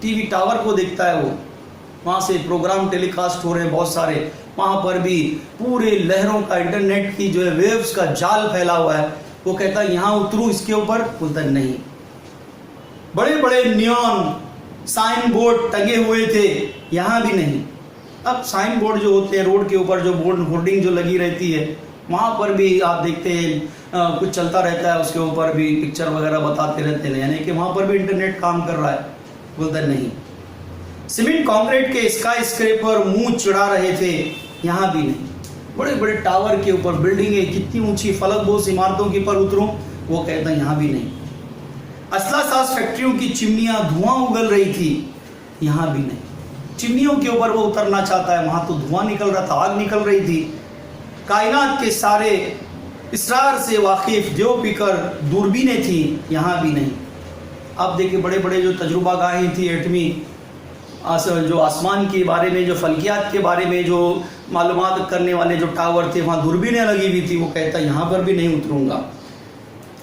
टीवी टावर को देखता है वो, वहाँ से प्रोग्राम टेलीकास्ट हो रहे हैं बहुत सारे, वहाँ पर भी पूरे लहरों का, इंटरनेट की जो है वेव्स का जाल फैला हुआ है। वो कहता है यहाँ उतरूँ इसके ऊपर? बोलता नहीं। बड़े बड़े नियॉन साइन बोर्ड टंगे हुए थे, यहाँ भी नहीं। अब साइन बोर्ड जो होते हैं रोड के ऊपर, जो बोर्ड होर्डिंग जो लगी रहती है, वहाँ पर भी आप देखते हैं कुछ चलता रहता है, उसके ऊपर भी पिक्चर वगैरह बताते रहते हैं, यानी कि वहाँ पर भी इंटरनेट काम कर रहा है। बोलता नहीं। सीमेंट कंक्रीट के स्काई स्क्रेपर मुंह चिढ़ा रहे थे, यहाँ भी नहीं। बड़े बड़े टावर के ऊपर बिल्डिंगें, कितनी ऊंची फलकबोस इमारतों के ऊपर उतरूं? वो कहता है यहाँ भी नहीं। असला साज फैक्ट्रियों की चिमनियां धुआं उगल रही थी, यहाँ भी नहीं। चिमनियों के ऊपर वो उतरना चाहता है, वहां तो धुआं निकल रहा था, आग निकल रही थी। कायनात के सारे इसरार से वाकिफ देव पीकर दूरबीनें थी, यहाँ भी नहीं। आप देखिए बड़े बड़े जो तजुर्बा गाहें थी एटमी, जो आसमान के बारे में, जो फल्कियात के बारे में जो मालूमात करने वाले जो टावर थे, वहाँ दूरबीनें लगी हुई थी। वो कहता यहाँ पर भी नहीं उतरूंगा।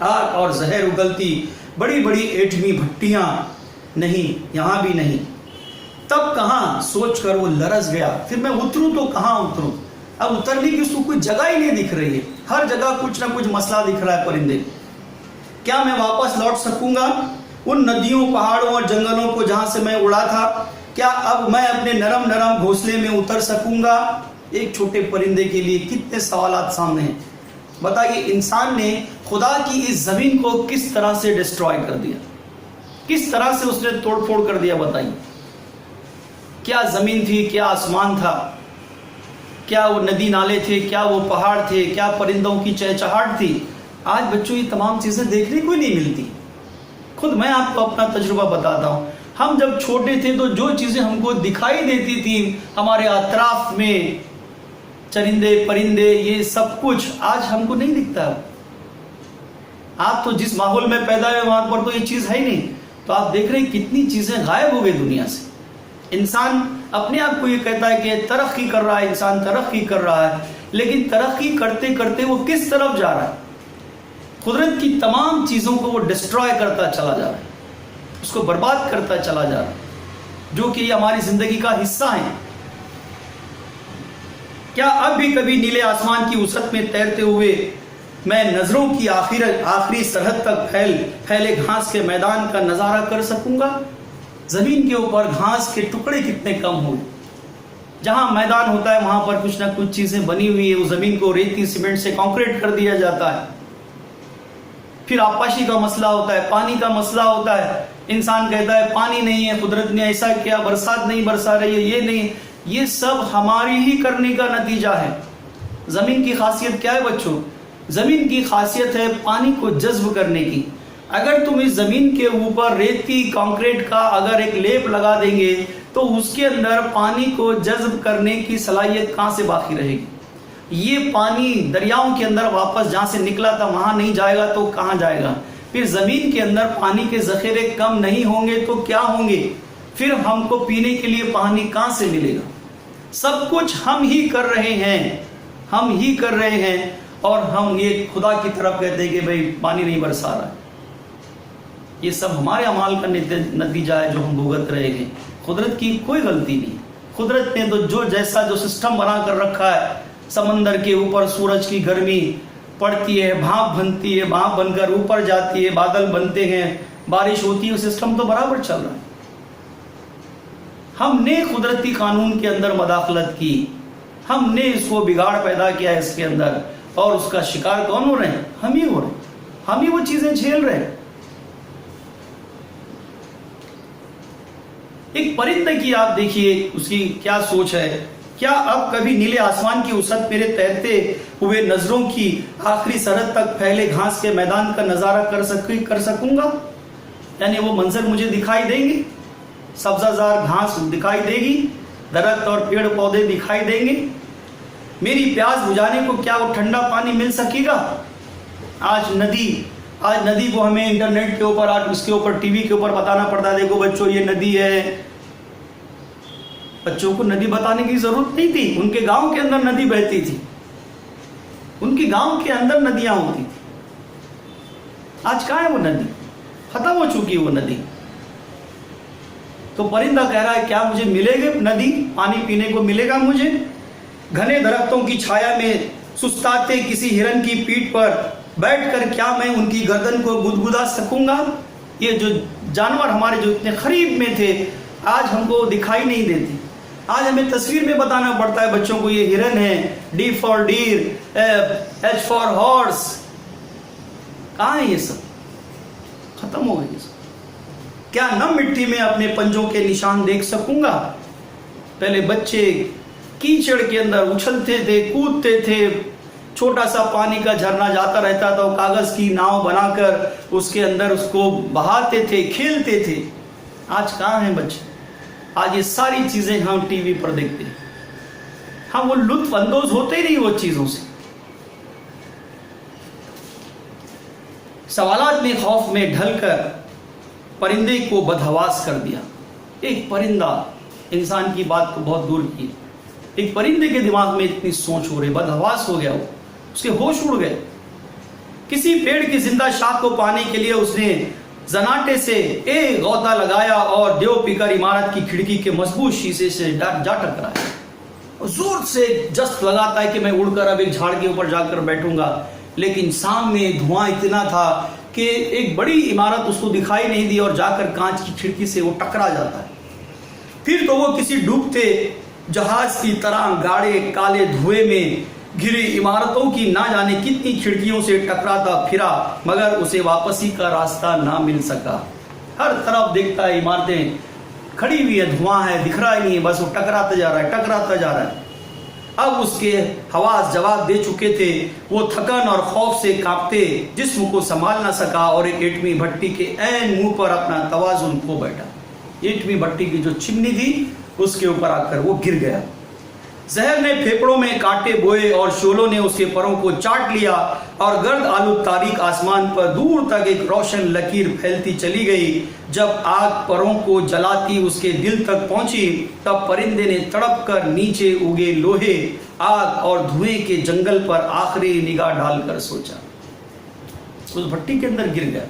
आग और जहर उगलती बड़ी बड़ी एटमी भट्टियाँ, नहीं, यहाँ भी नहीं। तब कहाँ सोच कर वो लरस गया, फिर मैं उतरूँ तो कहाँ उतरूँ? अब उतरने की उसको कोई जगह ही नहीं दिख रही है, हर जगह कुछ ना कुछ मसला दिख रहा है। परिंदे, क्या मैं वापस लौट सकूंगा उन नदियों, पहाड़ों और जंगलों को जहाँ से मैं उड़ा था? क्या अब मैं अपने नरम नरम घोंसले में उतर सकूंगा? एक छोटे परिंदे के लिए कितने सवालात सामने हैं। बताइए, इंसान ने खुदा की इस जमीन को किस तरह से डिस्ट्रॉय कर दिया, किस तरह से उसने तोड़फोड़ कर दिया। बताइए, क्या जमीन थी, क्या आसमान था, क्या वो नदी नाले थे, क्या वो पहाड़ थे, क्या परिंदों की चहचहाट थी? आज बच्चों ये तमाम चीजें देखने को नहीं मिलती। खुद मैं आपको अपना तजुर्बा बताता हूँ। हम जब छोटे थे तो जो चीजें हमको दिखाई देती थी हमारे अतराफ में, चरिंदे परिंदे, ये सब कुछ आज हमको नहीं दिखता। आप तो जिस माहौल में पैदा हुए वहां पर तो ये चीज है ही नहीं। तो आप देख रहे हैं कितनी चीजें गायब हो गई दुनिया से। इंसान अपने आप को ये कहता है कि तरक्की कर रहा है, इंसान तरक्की कर रहा है, लेकिन तरक्की करते करते वो किस तरफ जा रहा है? कुदरत की तमाम चीजों को वो डिस्ट्रॉय करता चला जा रहा है, उसको बर्बाद करता चला जा रहा है, जो कि हमारी जिंदगी का हिस्सा है। क्या अब भी कभी नीले आसमान की वसअत में तैरते हुए मैं नजरों की आखिरी सरहद तक फैले घास के मैदान का नजारा कर सकूंगा? जमीन के ऊपर घास के टुकड़े कितने कम हो, जहां मैदान होता है वहां पर कुछ ना कुछ चीजें बनी हुई है, उस जमीन को रेती सीमेंट से कंक्रीट कर दिया जाता है। फिर आपाशी का मसला होता है, पानी का मसला होता है। इंसान कहता है पानी नहीं है, कुदरत ने ऐसा किया, बरसात नहीं बरसा रही है, ये नहीं। ये सब हमारी ही करने का नतीजा है। जमीन की खासियत क्या है बच्चों? जमीन की खासियत है पानी को जज्ब करने की। अगर तुम इस जमीन के ऊपर रेती कंक्रीट का अगर एक लेप लगा देंगे तो उसके अंदर पानी को जज्ब करने की सलाहियत कहाँ से बाकी रहेगी? ये पानी दरियाओं के अंदर वापस जहाँ से निकला था वहां नहीं जाएगा तो कहाँ जाएगा? फिर जमीन के अंदर पानी के जखीरे कम नहीं होंगे तो क्या होंगे? फिर हमको पीने के लिए पानी कहाँ से मिलेगा? सब कुछ हम ही कर रहे हैं, हम ही कर रहे हैं, और हम ये खुदा की तरफ कहते हैं कि भाई पानी नहीं बरसा रहा है। ये सब हमारे अमाल का नतीजा है जो हम भुगत रहे हैं। कुदरत की कोई गलती नहीं। कुदरत ने तो जो जैसा जो सिस्टम बना कर रखा है, समंदर के ऊपर सूरज की गर्मी पड़ती है, भाप बनती है, भाप बनकर ऊपर जाती है, बादल बनते हैं, बारिश होती है, सिस्टम तो बराबर चल रहा है। हमने कुदरती कानून के अंदर मदाखलत की, हमने इसको बिगाड़ पैदा किया इसके अंदर, और उसका शिकार कौन हो रहे हैं? हम ही हो रहे हैं, हम ही वो चीज़ें झेल रहे हैं। एक परिंदे की आप देखिए उसकी क्या सोच है। क्या अब कभी नीले आसमान की उसत मेरे तैरते हुए नजरों की आखिरी सरहद तक फैले घास के मैदान का नजारा कर सकूंगा? यानी वो मंजर मुझे दिखाई देंगे, सब्जाजार घास दिखाई देगी, दरख्त और पेड़ पौधे दिखाई देंगे। मेरी प्यास बुझाने को क्या वो ठंडा पानी मिल सकेगा? आज नदी को हमें इंटरनेट के ऊपर, आज उसके ऊपर टीवी के ऊपर बताना पड़ता है, देखो बच्चों ये नदी है। बच्चों को नदी बताने की जरूरत नहीं थी, उनके गांव के अंदर नदी बहती थी, उनके गांव के अंदर नदियां होती थी। आज कहाँ है वो नदी? खत्म हो चुकी वो नदी। तो परिंदा कह रहा है क्या मुझे मिलेगा नदी, पानी पीने को मिलेगा मुझे? घने दरख्तों की छाया में सुस्ताते किसी हिरन की पीठ पर बैठकर क्या मैं उनकी गर्दन को गुदगुदा सकूंगा? ये जो जानवर हमारे जो इतने करीब में थे आज हमको दिखाई नहीं देते। आज हमें तस्वीर में बताना पड़ता है बच्चों को, ये हिरन है, D for deer, H for horse. कहाँ है ये सब? खत्म हो गई। क्या नम मिट्टी में अपने पंजों के निशान देख सकूंगा? पहले बच्चे कीचड़ के अंदर उछलते थे, कूदते थे, छोटा सा पानी का झरना जाता रहता था, कागज की नाव बनाकर उसके अंदर उसको बहाते थे, खेलते थे। आज कहाँ हैं बच्चे? आज ये सारी चीजें हम टीवी पर देखते हैं, हम वो लुत्फ अंदोज होते ही नहीं वो चीजों से। सवालात ने खौफ में ढलकर परिंदे को बदहवास कर दिया। एक परिंदा, इंसान की बात को बहुत दूर की, एक परिंदे के दिमाग में इतनी सोच हो रही, बदहवास हो गया वो, उसके होश उड़ गए। किसी पेड़ की जिंदा शाख को पाने के लिए उसने जनाटे से एक गौता लगाया और देव पीकर इमारत की खिड़की के मजबूत शीशे से जा टकराया। जोर से जस्ट लगाता है कि मैं उड़कर अब एक झाड़ के ऊपर जाकर बैठूंगा, लेकिन सामने धुआं इतना था कि एक बड़ी इमारत उसको दिखाई नहीं दी और जाकर कांच की खिड़की से वो टकरा जाता है। फिर तो वो किसी डूबते जहाज की तरह गाढ़े काले धुएं में घिरी इमारतों की ना जाने कितनी खिड़कियों से टकराता फिरा, मगर उसे वापसी का रास्ता ना मिल सका। हर तरफ देखता है इमारतें खड़ी हुई है, धुआं है, दिख रहा ही नहीं है, बस वो टकराता जा रहा है। अब उसके हवास जवाब दे चुके थे, वो थकन और खौफ से कांपते जिस्म को संभाल ना सका और एक एटमी भट्टी के ऐन मुंह पर अपना तवाजुन खो बैठा। एटमी भट्टी की जो चिमनी थी उसके ऊपर आकर वो गिर गया। जहर ने फेफड़ों में कांटे बोए और शोलों ने उसके परों को चाट लिया और गर्द आलू तारीक आसमान पर दूर तक एक रोशन लकीर फैलती चली गई। जब आग परों को जलाती उसके दिल तक पहुंची, तब परिंदे ने तड़प कर नीचे उगे लोहे, आग और धुएं के जंगल पर आखिरी निगाह डालकर सोचा। उस भट्टी के अंदर गिर गया,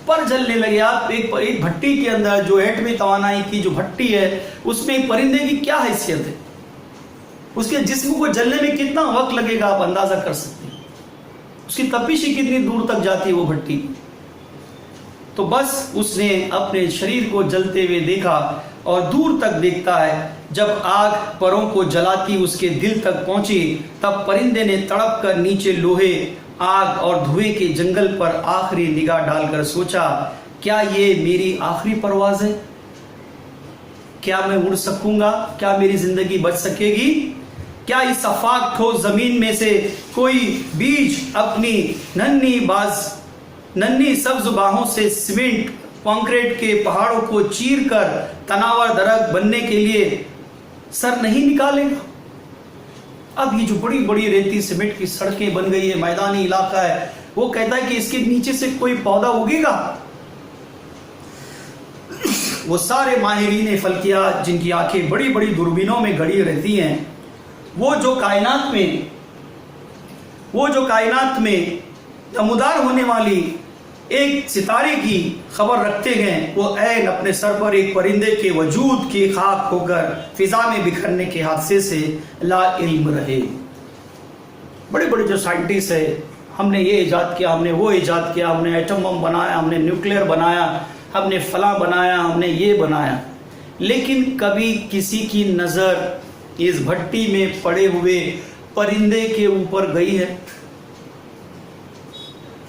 पर जलने लगे। आप एक भट्टी के अंदर जो एटमी तवानाई की जो भट्टी है उसमें परिंदे की क्या हैसियत है, उसके जिस्म को जलने में कितना वक्त लगेगा आप अंदाजा कर सकते हैं। उसकी तपिश ही कितनी दूर तक जाती है वो भट्टी। तो बस उसने अपने शरीर को जलते हुए देखा और दूर तक देखता है। जब आग परों को जलाती उसके दिल तक पहुंची, तब परिंदे ने तड़प कर नीचे लोहे, आग और धुएं के जंगल पर आखिरी निगाह डालकर सोचा, क्या ये मेरी आखिरी परवाज है? क्या मैं उड़ सकूंगा? क्या मेरी जिंदगी बच सकेगी? क्या इस अफाक ठोस जमीन में से कोई बीज अपनी नन्ही सब्ज बाहों से सीमेंट कंक्रीट के पहाड़ों को चीर कर तनावर दरख्त बनने के लिए सर नहीं निकालेगा? अब ये जो बड़ी बड़ी रेती सीमेंट की सड़कें बन गई है, मैदानी इलाका है, वो कहता है कि इसके नीचे से कोई पौधा उगेगा? वो सारे माहिरीन फल्किया जिनकी आंखें बड़ी बड़ी दूरबीनों में गड़ी रहती हैं, वो जो कायनात में नमूदार होने वाली एक सितारे की खबर रखते हैं, वो ऐन अपने सर पर एक परिंदे के वजूद की खाक होकर फिजा में बिखरने के हादसे से ला इल्म रहे। बड़े बड़े जो साइंटिस्ट है, हमने ये इजाद किया, हमने वो इजाद किया, हमने एटम बम बनाया, हमने न्यूक्लियर बनाया, हमने फला बनाया, हमने ये बनाया, लेकिन कभी किसी की नज़र इस भट्टी में पड़े हुए परिंदे के ऊपर गई है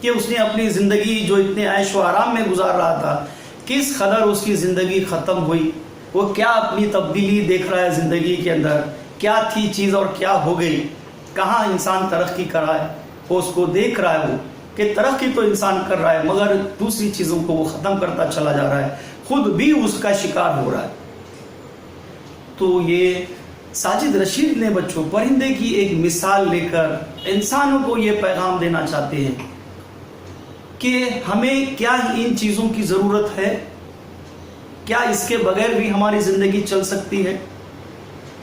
कि उसने अपनी ज़िंदगी जो इतने ऐश व आराम में गुजार रहा था, किस कदर उसकी ज़िंदगी ख़त्म हुई, वो क्या अपनी तब्दीली देख रहा है ज़िंदगी के अंदर, क्या थी चीज़ और क्या हो गई, कहाँ इंसान तरक्की कर रहा है, वो उसको देख रहा है वो कि तरक्की तो इंसान कर रहा है मगर दूसरी चीज़ों को वो ख़त्म करता चला जा रहा है, खुद भी उसका शिकार हो रहा है। तो ये साजिद रशीद ने बच्चों परिंदे की एक मिसाल लेकर इंसानों को ये पैगाम देना चाहते हैं कि हमें क्या इन चीज़ों की ज़रूरत है, क्या इसके बगैर भी हमारी ज़िंदगी चल सकती है,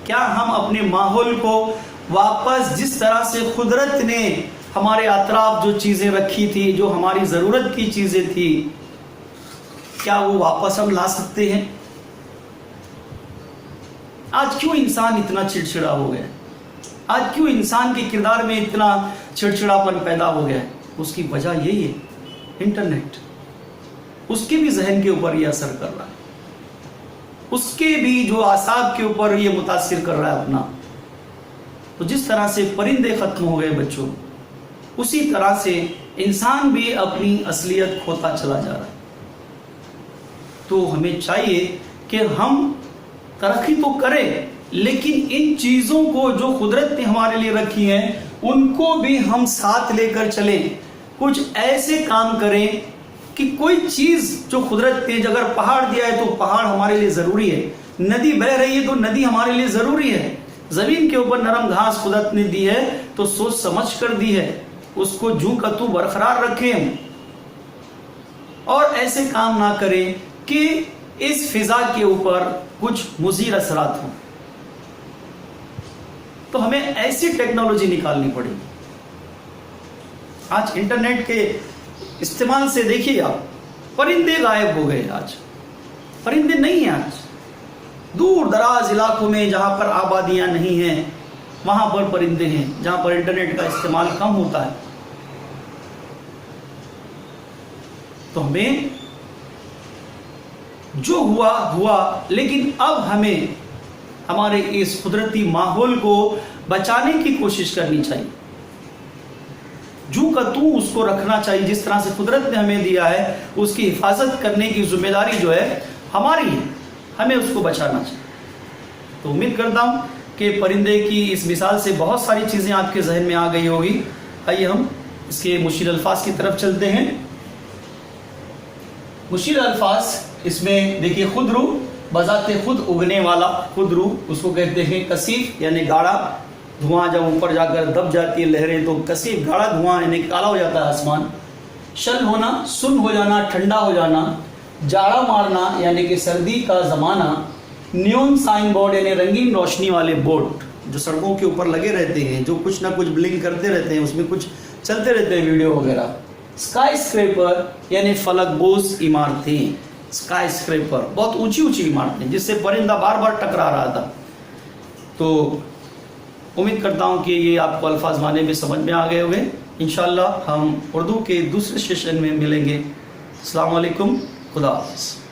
क्या हम अपने माहौल को वापस जिस तरह से कुदरत ने हमारे अतराफ जो चीज़ें रखी थी, जो हमारी ज़रूरत की चीज़ें थी, क्या वो वापस हम ला सकते हैं। आज क्यों इंसान इतना चिड़चिड़ा हो गया, आज क्यों इंसान के किरदार में इतना चिड़चिड़ापन पैदा हो गया है, उसकी वजह यही है इंटरनेट। उसके भी जहन के ऊपर ये असर कर रहा है, उसके भी जो आसाब के ऊपर ये मुतासिर कर रहा है अपना। तो जिस तरह से परिंदे खत्म हो गए बच्चों, उसी तरह से इंसान भी अपनी असलियत खोता चला जा रहा है। तो हमें चाहिए कि हम तरक्की तो करें, लेकिन इन चीज़ों को जो कुदरत ने हमारे लिए रखी हैं उनको भी हम साथ लेकर चलें। कुछ ऐसे काम करें कि कोई चीज़ जो कुदरत ने अगर पहाड़ दिया है तो पहाड़ हमारे लिए ज़रूरी है, नदी बह रही है तो नदी हमारे लिए ज़रूरी है, ज़मीन के ऊपर नरम घास कुदरत ने दी है तो सोच समझ कर दी है, उसको जूं का तू बरकरार रखें और ऐसे काम ना करें कि इस फिजा के ऊपर कुछ मुज़ीर असरात हों। तो हमें ऐसी टेक्नोलॉजी निकालनी पड़ेगी। आज इंटरनेट के इस्तेमाल से देखिए आप, परिंदे गायब हो गए, आज परिंदे नहीं हैं। आज दूर दराज इलाकों में जहाँ पर आबादियाँ नहीं हैं वहाँ पर परिंदे हैं, जहाँ पर इंटरनेट का इस्तेमाल कम होता है। तो हमें जो हुआ हुआ, लेकिन अब हमें हमारे इस कुदरती माहौल को बचाने की कोशिश करनी चाहिए। जू का तू उसको रखना चाहिए, जिस तरह से कुदरत ने हमें दिया है उसकी हिफाजत करने की जिम्मेदारी जो है हमारी है, हमें उसको बचाना चाहिए। तो उम्मीद करता हूँ कि परिंदे की इस मिसाल से बहुत सारी चीज़ें आपके जहन में आ गई होगी। आइए हम इसके मुशीर अल्फाज की तरफ चलते हैं। मुशीर अल्फाज इसमें देखिए, खुदरू बजाते खुद उगने वाला, खुदरू उसको कहते हैं कसीफ यानी गाढ़ा धुआं, जब ऊपर जाकर दब जाती है लहरें तो कसीफ गाढ़ा धुआं यानी काला हो जाता है आसमान। शल होना, सुन हो जाना, ठंडा हो जाना, जाड़ा मारना यानी कि सर्दी का ज़माना, न्यून साइन बोर्ड यानी रंगीन रोशनी वाले बोर्ड जो सड़कों के ऊपर लगे रहते हैं, जो कुछ ना कुछ ब्लिंक करते रहते हैं, उसमें कुछ चलते रहते हैं वीडियो वगैरह। स्काई स्क्रेपर यानी फलकबोज इमारतें, स्काई स्क्रेपर बहुत ऊंची ऊंची इमारतें जिससे परिंदा बार बार टकरा रहा था। तो उम्मीद करता हूँ कि ये आपको अल्फाज माने में समझ में आ गए होंगे। इंशाअल्लाह हम उर्दू के दूसरे सेशन में मिलेंगे। अस्सलाम वालेकुम, खुदा हाफ़िज़।